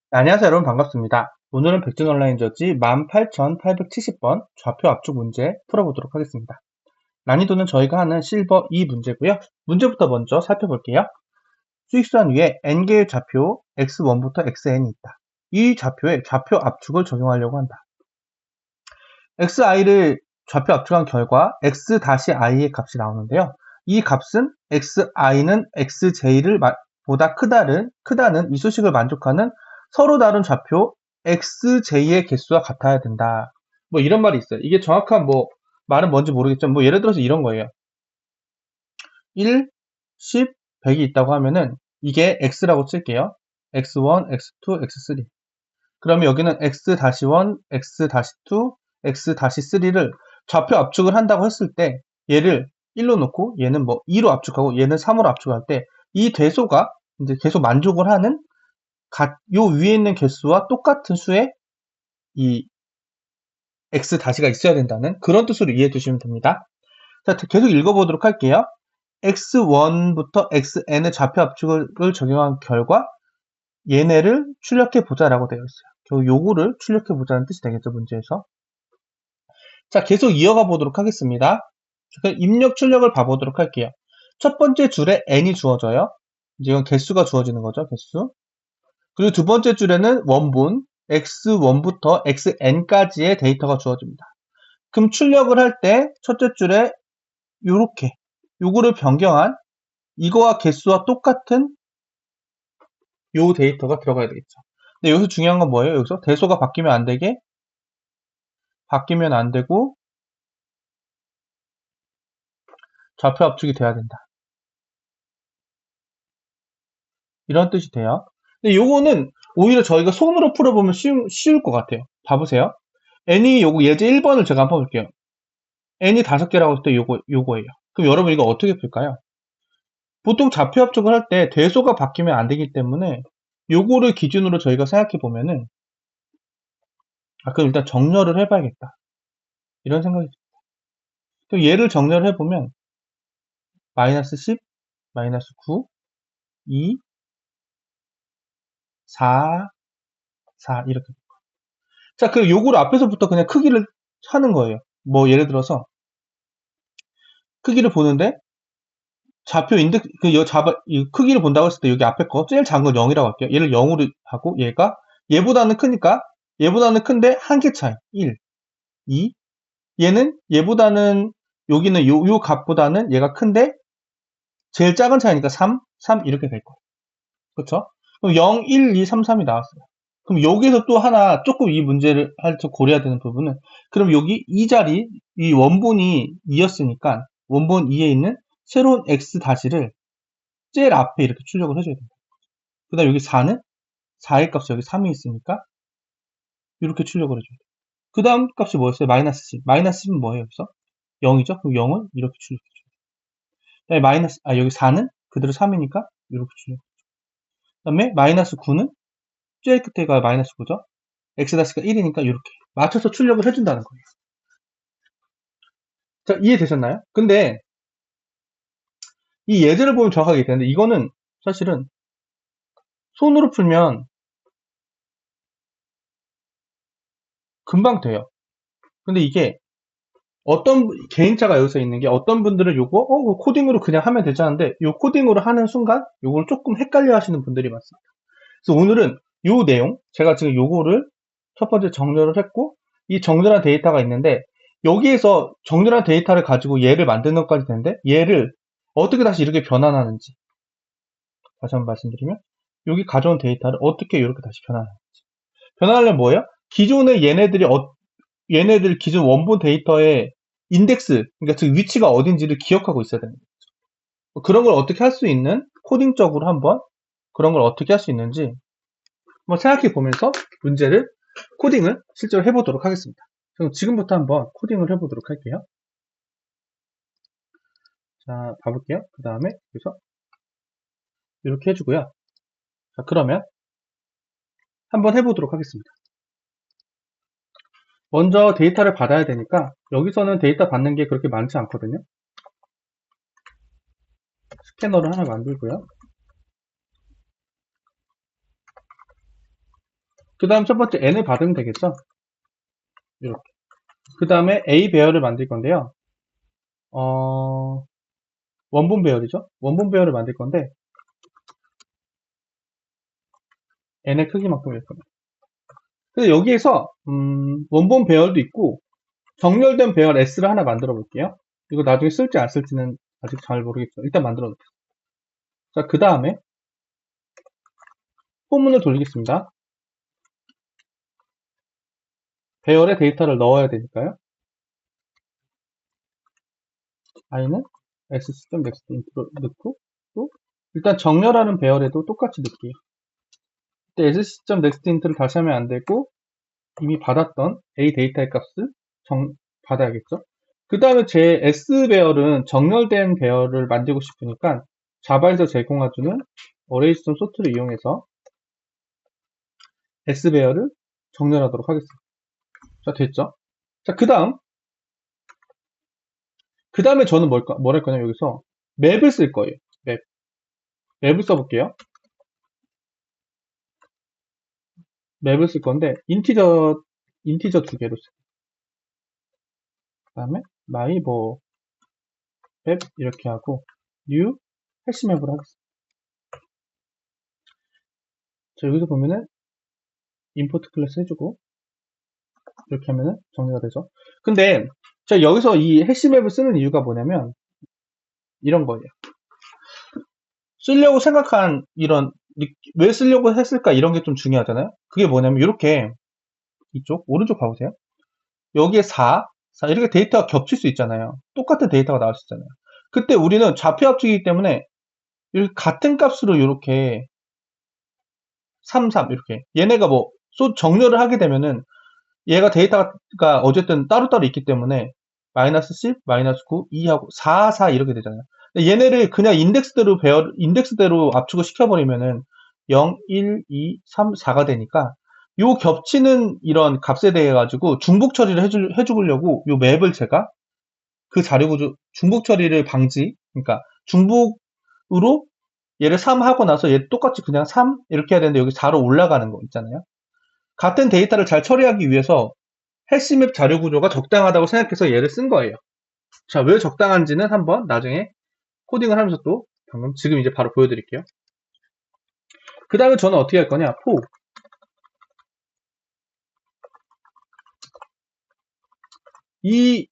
네, 안녕하세요 여러분 반갑습니다. 오늘은 백준온라인 저지 18870번 좌표 압축 문제 풀어보도록 하겠습니다. 난이도는 저희가 하는 실버 2 문제고요. 문제부터 먼저 살펴볼게요. 수익선 위에 n개의 좌표 x1부터 xn이 있다. 이 좌표에 좌표 압축을 적용하려고 한다. xi를 좌표 압축한 결과 x-i의 값이 나오는데요. 이 값은 xi는 xj를 보다 크다는 이 수식을 만족하는 서로 다른 좌표 xj의 개수와 같아야 된다. 뭐 이런 말이 있어요. 이게 정확한 말은 뭔지 모르겠지만 예를 들어서 이런 거예요. 1, 10, 100이 있다고 하면은 이게 x라고 칠게요. x1, x2, x3. 그러면 여기는 x-1, x-2, x-3를 좌표 압축을 한다고 했을 때 얘를 1로 놓고 얘는 2로 압축하고 얘는 3으로 압축할 때 이 대소가 이제 계속 만족을 하는 요 위에 있는 개수와 똑같은 수의 이 x-가 있어야 된다는 그런 뜻으로 이해해 주시면 됩니다. 자, 계속 읽어보도록 할게요. x1부터 xn의 좌표 압축을 적용한 결과 얘네를 출력해 보자라고 되어 있어요. 결국 요거를 출력해 보자는 뜻이 되겠죠, 문제에서. 자, 계속 이어가 보도록 하겠습니다. 그럼 입력 출력을 봐보도록 할게요. 첫 번째 줄에 n이 주어져요. 이제 이건 개수가 주어지는 거죠, 개수. 그리고 두 번째 줄에는 원본 x1부터 xn까지의 데이터가 주어집니다. 그럼 출력을 할 때 첫째 줄에 요렇게 요거를 변경한 이거와 개수와 똑같은 요 데이터가 들어가야 되겠죠. 근데 여기서 중요한 건 뭐예요? 여기서 대소가 바뀌면 안 되고 좌표 압축이 돼야 된다. 이런 뜻이 돼요. 근데 요거는 오히려 저희가 손으로 풀어보면 쉬울 것 같아요. 봐보세요. n이 요거 예제 1번을 제가 한번 볼게요. n이 5개라고 했을 때 요거예요. 그럼 여러분 이거 어떻게 풀까요? 보통 좌표 압축을 할 때 대소가 바뀌면 안 되기 때문에 요거를 기준으로 저희가 생각해 보면은 그럼 일단 정렬을 해봐야겠다. 이런 생각이 듭니다. 그럼 얘를 정렬을 해보면 마이너스 10, 마이너스 9, 2, 4, 4 이렇게. 자, 그 요거를 앞에서부터 그냥 크기를 하는 거예요. 예를 들어서 크기를 보는데 좌표 인덱스 이 크기를 본다고 했을 때 여기 앞에 거 제일 작은 건 0이라고 할게요. 얘를 0으로 하고 얘보다는 크니까 얘보다는 큰데 한 개 차이 1, 2. 얘는 얘보다는 여기는 요 값보다는 얘가 큰데 제일 작은 차이니까 3, 3 이렇게 될 거예요. 그렇죠? 그럼 0, 1, 2, 3, 3이 나왔어요. 그럼 여기서 또 하나 조금 이 문제를 할 때 고려해야 되는 부분은 그럼 여기 이 자리 이 원본이 2였으니까 원본 2에 있는 새로운 x 다시를 제일 앞에 이렇게 출력을 해줘야 됩니다. 그 다음 여기 4는 4의 값이 여기 3이 있으니까 이렇게 출력을 해줘야 돼요. 그 다음 값이 뭐였어요? 마이너스 10. 마이너스 10은 뭐예요? 여기서? 0이죠? 그럼 0은 이렇게 출력해줘요. 여기 4는 그대로 3이니까 이렇게 출력. 그 다음에 마이너스 9는 제일 끝에가 마이너스 9죠? x-가 1이니까 이렇게 맞춰서 출력을 해준다는 거예요. 자, 이해되셨나요? 근데 이 예제를 보면 정확하게 되는데 이거는 사실은 손으로 풀면 금방 돼요. 근데 이게 어떤 개인차가 여기서 있는 게 어떤 분들은 요거 코딩으로 그냥 하면 되잖은데 요 코딩으로 하는 순간 요걸 조금 헷갈려 하시는 분들이 많습니다. 그래서 오늘은 요 내용 제가 지금 요거를 첫 번째 정렬을 했고 이 정렬한 데이터가 있는데 여기에서 정렬한 데이터를 가지고 얘를 만드는 것까지 되는데 얘를 어떻게 다시 이렇게 변환하는지 다시 한번 말씀드리면 여기 가져온 데이터를 어떻게 이렇게 다시 변환하는지 변환하려면 뭐예요? 기존의 얘네들 기존 원본 데이터의 인덱스 그러니까 즉 위치가 어딘지를 기억하고 있어야 됩니다. 그런 걸 어떻게 할 수 있는 코딩적으로 한번 그런 걸 어떻게 할 수 있는지 한번 생각해 보면서 문제를 코딩을 실제로 해보도록 하겠습니다. 그럼 지금부터 한번 코딩을 해보도록 할게요. 자, 봐볼게요. 그 다음에 여기서 이렇게 해주고요. 자, 그러면 한번 해보도록 하겠습니다. 먼저 데이터를 받아야 되니까 여기서는 데이터 받는 게 그렇게 많지 않거든요. 스캐너를 하나 만들고요. 그 다음 첫 번째 n을 받으면 되겠죠? 이렇게. 그 다음에 a 배열을 만들 건데요. 원본 배열이죠? 원본 배열을 만들 건데 n의 크기만큼 일 겁니다. 그래서 여기에서 원본 배열도 있고 정렬된 배열 S를 하나 만들어 볼게요. 이거 나중에 쓸지 안 쓸지는 아직 잘 모르겠죠. 일단 만들어 볼게요. 자, 그 다음에 포문을 돌리겠습니다. 배열에 데이터를 넣어야 되니까요. i는 s.next 인트로 넣고 또 일단 정렬하는 배열에도 똑같이 넣을게요. 그때 s.next 인트를 다시 하면 안 되고 이미 받았던 a 데이터의 값을 받아야겠죠. 그 다음에 제 S 배열은 정렬된 배열을 만들고 싶으니까 자바에서 제공해주는 arrays.sort를 이용해서 S 배열을 정렬하도록 하겠습니다. 자, 됐죠? 자, 그 다음에 저는 뭘 할 거냐, 여기서 맵을 쓸 거예요. 맵을 써볼게요. 맵을 쓸 건데, 인티저 두 개로 쓸게요. 그 다음에 my 맵 이렇게 하고 new 해시맵으로 하겠습니다. 자, 여기서 보면은 import 클래스 해주고 이렇게 하면은 정리가 되죠. 근데 제가 여기서 이 해시맵을 쓰는 이유가 뭐냐면 이런 거예요. 쓰려고 생각한 왜 쓰려고 했을까 이런 게 좀 중요하잖아요. 그게 뭐냐면 이렇게 이쪽 오른쪽 봐보세요. 여기에 4 이렇게 데이터가 겹칠 수 있잖아요. 똑같은 데이터가 나올 수 있잖아요. 그때 우리는 좌표 합치기 때문에 이렇게 같은 값으로 이렇게 3, 3 이렇게 얘네가 정렬을 하게 되면은 얘가 데이터가 어쨌든 따로따로 있기 때문에 마이너스 10, 마이너스 9, 2하고 4, 4 이렇게 되잖아요. 얘네를 그냥 인덱스대로 압축을 시켜버리면은 0, 1, 2, 3, 4가 되니까 요 겹치는 이런 값에 대해 가지고 중복 처리를 해주려고 요 맵을 제가 그 자료 구조, 중복 처리를 그러니까 중복으로 얘를 3 하고 나서 얘 똑같이 그냥 3 이렇게 해야 되는데 여기 4로 올라가는 거 있잖아요. 같은 데이터를 잘 처리하기 위해서 해시맵 자료 구조가 적당하다고 생각해서 얘를 쓴 거예요. 자, 왜 적당한지는 한번 나중에 코딩을 하면서 또 지금 이제 바로 보여드릴게요. 그 다음에 저는 어떻게 할 거냐, 이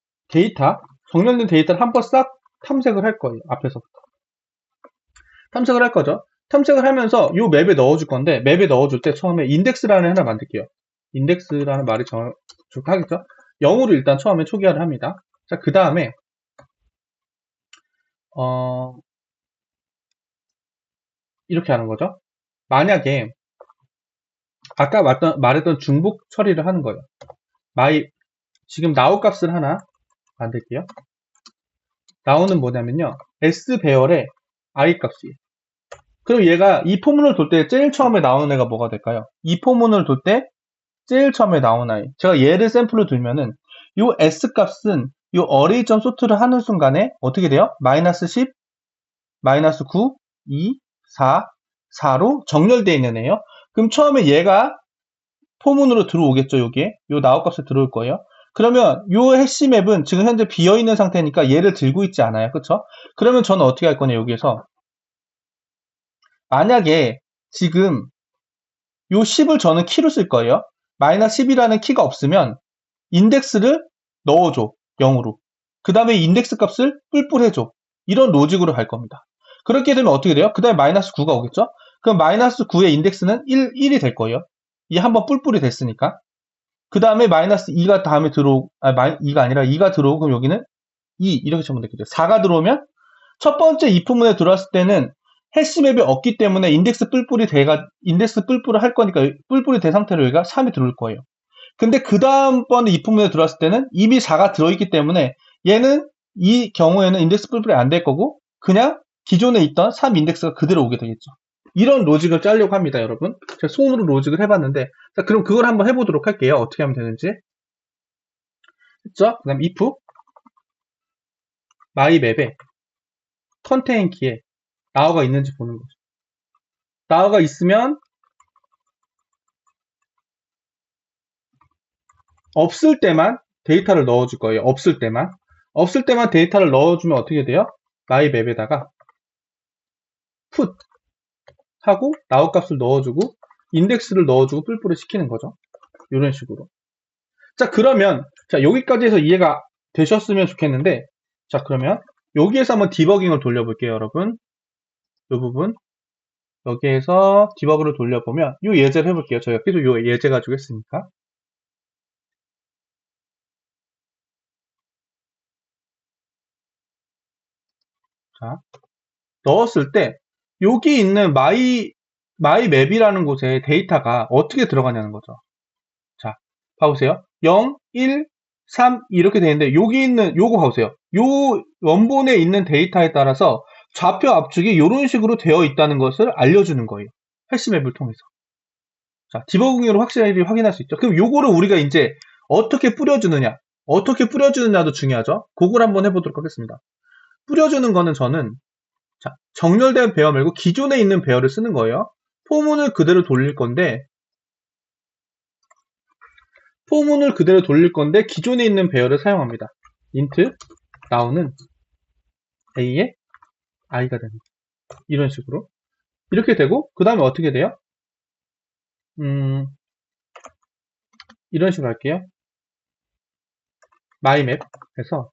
정렬된 데이터를 한번 싹 탐색을 할 거예요. 앞에서부터. 탐색을 할 거죠. 탐색을 하면서 이 맵에 넣어줄 건데, 맵에 넣어줄 때 처음에 인덱스라는 하나 만들게요. 인덱스라는 말이 하겠죠? 0으로 일단 처음에 초기화를 합니다. 자, 그 다음에, 이렇게 하는 거죠. 만약에, 아까 말했던 중복 처리를 하는 거예요. 지금 now 값을 하나 만들게요. now는 뭐냐면요. S 배열의 I 값이에요. 그럼 얘가 이 포문을 돌 때 제일 처음에 나오는 애가 뭐가 될까요? 이 포문을 돌 때 제일 처음에 나오는 아이. 제가 얘를 샘플로 들면은 요 S 값은 요 array.sort를 하는 순간에 어떻게 돼요? 마이너스 10, 마이너스 9, 2, 4, 4로 정렬되어 있는 애예요. 그럼 처음에 얘가 포문으로 들어오겠죠, 여기에. 요 now 값에 들어올 거예요. 그러면 요 해시맵은 지금 현재 비어있는 상태니까 얘를 들고 있지 않아요. 그쵸? 그러면 저는 어떻게 할 거냐, 여기에서. 만약에 지금 요 10을 저는 키로 쓸 거예요. 마이너스 10이라는 키가 없으면 인덱스를 넣어줘. 0으로. 그 다음에 인덱스 값을 뿔뿔해줘. 이런 로직으로 갈 겁니다. 그렇게 되면 어떻게 돼요? 그 다음에 마이너스 9가 오겠죠? 그럼 마이너스 9의 인덱스는 1이 될 거예요. 이 한번 뿔뿔이 됐으니까. 그 다음에 마이너스 2가 다음에 2가 아니라 2가 들어오고, 그럼 여기는 2, 이렇게 쳐면 되겠죠. 4가 들어오면 첫 번째 이프문에 들어왔을 때는 해시맵이 없기 때문에 인덱스 뿔뿔을 할 거니까 뿔뿔이 된 상태로 여기가 3이 들어올 거예요. 근데 그 다음번에 이프문에 들어왔을 때는 이미 4가 들어있기 때문에 얘는 이 경우에는 인덱스 뿔뿔이 안 될 거고 그냥 기존에 있던 3 인덱스가 그대로 오게 되겠죠. 이런 로직을 짜려고 합니다, 여러분. 제가 손으로 로직을 해봤는데, 자, 그럼 그걸 한번 해보도록 할게요. 어떻게 하면 되는지. 했죠? 그 다음 if my맵에 컨테인 키에 now가 있는지 보는 거죠. now가 있으면 없을 때만 데이터를 넣어줄 거예요. 없을 때만. 없을 때만 데이터를 넣어주면 어떻게 돼요? myMap에다가 put 하고 now 값을 넣어주고 인덱스를 넣어주고 뿔뿔이 시키는 거죠. 이런 식으로. 자, 그러면 자, 여기까지 해서 이해가 되셨으면 좋겠는데, 자, 그러면 여기에서 한번 디버깅을 돌려볼게요, 여러분. 이 부분 여기에서 디버그를 돌려보면 이 예제를 해볼게요. 저희가 계속 이 예제 가지고 했으니까. 자, 넣었을 때 여기 있는 마이맵이라는 곳에 데이터가 어떻게 들어가냐는 거죠. 자, 봐보세요. 0, 1, 3 이렇게 되는데 여기 있는 요거 봐보세요. 요 원본에 있는 데이터에 따라서 좌표 압축이 이런 식으로 되어 있다는 것을 알려주는 거예요. 해시맵을 통해서. 자, 디버깅으로 확실히 확인할 수 있죠. 그럼 요거를 우리가 이제 어떻게 뿌려주느냐도 중요하죠. 그걸 한번 해보도록 하겠습니다. 뿌려주는 거는 저는 자, 정렬된 배열 말고 기존에 있는 배열을 쓰는 거예요. 포문을 그대로 돌릴 건데 기존에 있는 배열을 사용합니다. int now는 a에 i가 됩니다. 이런 식으로 이렇게 되고 그 다음에 어떻게 돼요? 이런 식으로 할게요. mymap에서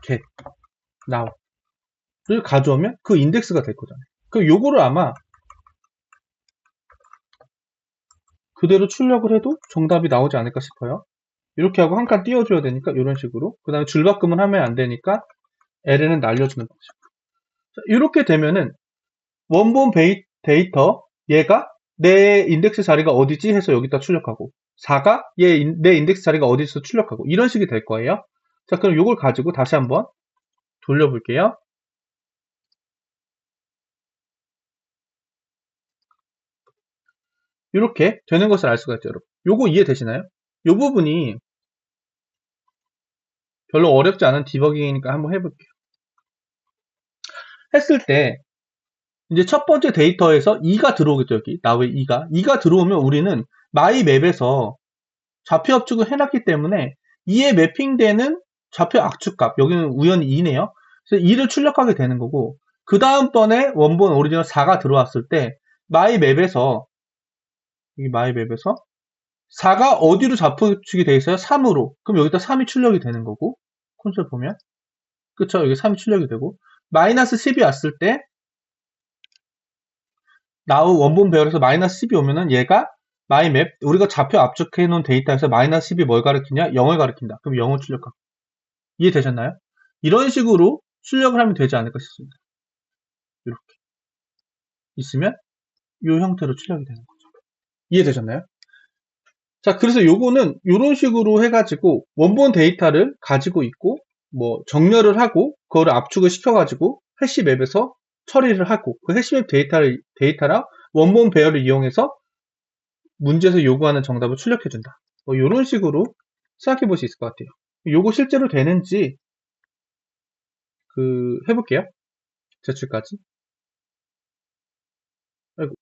get now를 가져오면 그 인덱스가 될 거잖아요. 그럼 요거를 아마 그대로 출력을 해도 정답이 나오지 않을까 싶어요. 이렇게 하고 한 칸 띄워줘야 되니까 이런 식으로 그 다음에 줄바꿈은 하면 안 되니까 L에는 날려주는 거죠. 이렇게 되면은 원본 데이터 얘가 내 인덱스 자리가 어디지 해서 여기다 출력하고 4가 내 인덱스 자리가 어디서 출력하고 이런 식이 될 거예요. 자, 그럼 이걸 가지고 다시 한번 돌려볼게요. 이렇게 되는 것을 알 수가 있죠, 여러분. 요거 이해되시나요? 요 부분이 별로 어렵지 않은 디버깅이니까 한번 해볼게요. 했을 때 이제 첫 번째 데이터에서 2가 들어오겠죠, 여기. 나왜 2가? 2가 들어오면 우리는 마이맵에서 좌표 압축을 해놨기 때문에 2에 매핑되는 좌표 압축값, 여기는 우연히 2네요. 그래서 2를 출력하게 되는 거고, 그 다음번에 원본 오리지널 4가 들어왔을 때, 마이맵에서, 이 마이맵에서 4가 어디로 좌표 압축이 돼 있어요? 3으로. 그럼 여기다 3이 출력이 되는 거고, 콘솔 보면. 그쵸? 여기 3이 출력이 되고, 마이너스 10이 왔을 때, 나우 원본 배열에서 마이너스 10이 오면은 얘가 마이맵 우리가 좌표 압축해 놓은 데이터에서 마이너스 10이 뭘 가리키냐? 0을 가리킨다. 그럼 0을 출력하고. 이해되셨나요? 이런 식으로 출력을 하면 되지 않을까 싶습니다. 이렇게 있으면 이 형태로 출력이 되는 거죠. 이해되셨나요? 자, 그래서 요거는 이런 식으로 해가지고 원본 데이터를 가지고 있고 뭐 정렬을 하고 그거를 압축을 시켜가지고 해시맵에서 처리를 하고 그 해시맵 데이터랑 원본 배열을 이용해서 문제에서 요구하는 정답을 출력해준다. 뭐 이런 식으로 생각해 볼 수 있을 것 같아요. 요거 실제로 되는지 해볼게요. 제출까지. 아이고.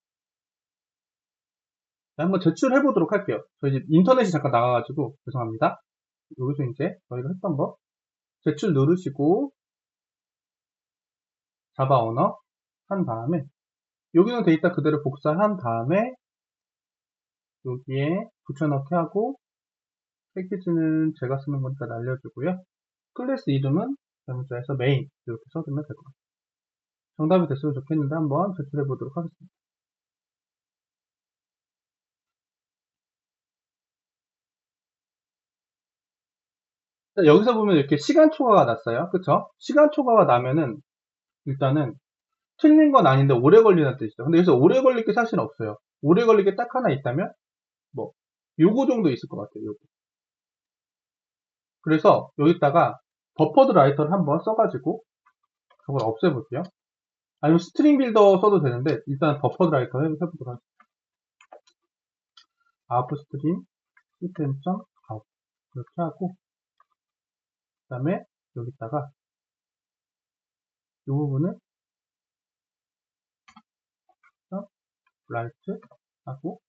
한번 제출해 보도록 할게요. 저희 집 인터넷이 잠깐 나가가지고 죄송합니다. 여기서 이제 저희가 했던 거 제출 누르시고 자바 언어 한 다음에 여기는 데이터 그대로 복사한 다음에 여기에 붙여넣기 하고 패키지는 제가 쓰는 거니까 날려주고요. 클래스 이름은 대문자에서 메인 이렇게 써주면 될 것 같아요. 정답이 됐으면 좋겠는데 한번 제출해 보도록 하겠습니다. 여기서 보면 이렇게 시간 초과가 났어요. 그쵸? 시간 초과가 나면은 일단은 틀린 건 아닌데 오래 걸리는 뜻이죠. 근데 여기서 오래 걸릴 게 사실 없어요. 오래 걸릴 게 딱 하나 있다면 뭐 요거 정도 있을 것 같아요. 요거. 그래서 여기다가 버퍼드 라이터를 한번 써가지고 그걸 없애볼게요. 아니면 스트링 빌더 써도 되는데 일단 버퍼드 라이터 해보도록 하겠습니다. 아웃풋 스트림 시스템.아웃 이렇게 하고 그 다음에 여기다가 이 부분을 라이트 하고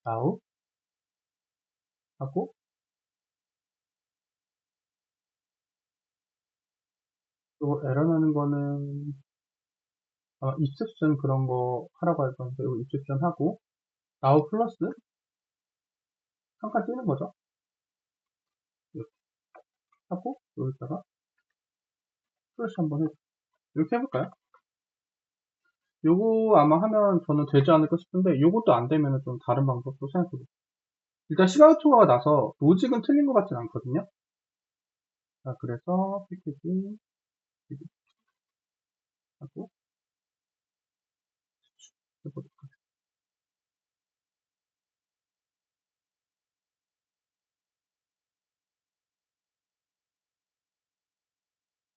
아웃 하고 또 에러 나는 거는 입셉션 그런 거 하라고 할 건데 이거 입셉션 하고 now 플러스 한 칸 띄는 거죠. 이렇게 하고 여기다가 플러스 한번 해줘. 이렇게 해볼까요? 요거 아마 하면 저는 되지 않을까 싶은데 요것도 안 되면 좀 다른 방법도 생각해볼게요. 일단 시각 초과가 나서 로직은 틀린 것 같진 않거든요. 자, 그래서 패키지 하고 해보도록 하겠습니다.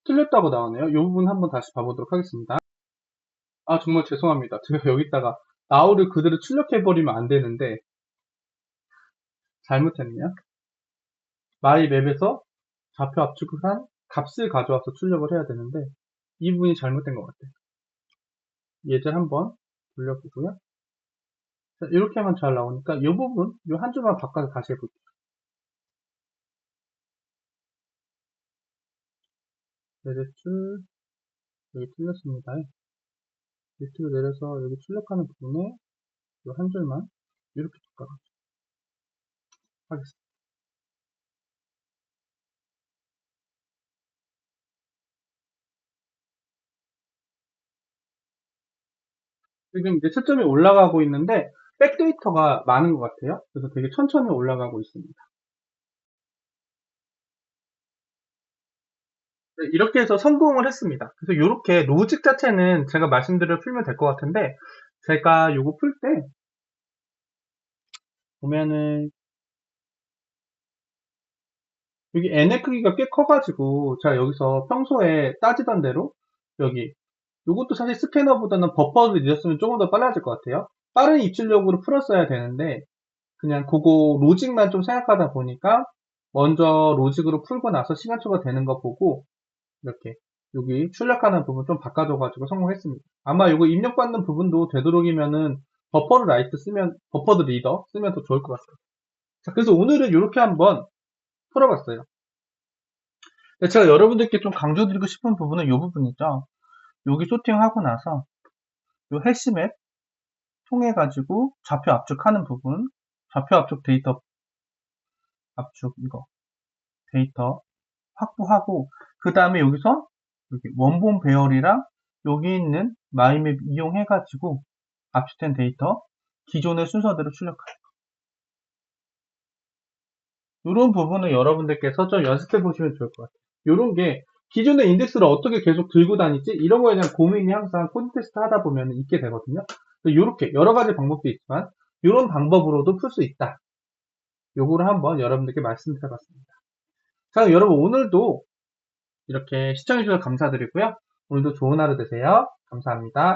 틀렸다고 나오네요. 이 부분 한번 다시 봐보도록 하겠습니다. 아, 정말 죄송합니다. 제가 여기다가 now를 그대로 출력해버리면 안 되는데 잘못했네요. myMap에서 좌표 압축을 한 값을 가져와서 출력을 해야 되는데 이 부분이 잘못된 것 같아요. 예제 한번 돌려보고요. 자, 이렇게 하면 잘 나오니까 이 부분, 이 한 줄만 바꿔서 다시 해볼게요. 내레줄 여기 틀렸습니다. 밑으로 내려서 여기 출력하는 부분에 이 한 줄만 이렇게 바꿔가지고 하겠습니다. 지금 이제 채점이 올라가고 있는데 백데이터가 많은 것 같아요. 그래서 되게 천천히 올라가고 있습니다. 네, 이렇게 해서 성공을 했습니다. 그래서 이렇게 로직 자체는 제가 말씀드려 풀면 될 것 같은데 제가 이거 풀 때 보면은 여기 n의 크기가 꽤 커가지고 제가 여기서 평소에 따지던 대로 여기 이것도 사실 스캐너보다는 버퍼를 넣었으면 조금 더 빨라질 것 같아요. 빠른 입출력으로 풀었어야 되는데 그냥 그거 로직만 좀 생각하다 보니까 먼저 로직으로 풀고 나서 시간초가 되는 거 보고 이렇게 여기 출력하는 부분 좀 바꿔줘가지고 성공했습니다. 아마 이거 입력받는 부분도 되도록이면은 버퍼드 리더 쓰면 더 좋을 것 같아요. 자, 그래서 오늘은 이렇게 한번 풀어봤어요. 제가 여러분들께 좀 강조드리고 싶은 부분은 이 부분이죠. 여기 소팅하고 나서 이 해시맵 통해 가지고 좌표 압축하는 부분, 좌표 압축 데이터 압축 이거 데이터 확보하고 그 다음에 여기서 여기 원본 배열이랑 여기 있는 마이맵 이용해 가지고 압축된 데이터 기존의 순서대로 출력하는 이런 부분을 여러분들께서 좀 연습해 보시면 좋을 것 같아요. 이런 게 기존의 인덱스를 어떻게 계속 들고 다니지? 이런 거에 대한 고민이 항상 코드 테스트 하다 보면 있게 되거든요. 이렇게 여러 가지 방법도 있지만 이런 방법으로도 풀 수 있다. 요거를 한번 여러분들께 말씀드려 봤습니다. 자, 여러분 오늘도 이렇게 시청해 주셔서 감사드리고요. 오늘도 좋은 하루 되세요. 감사합니다.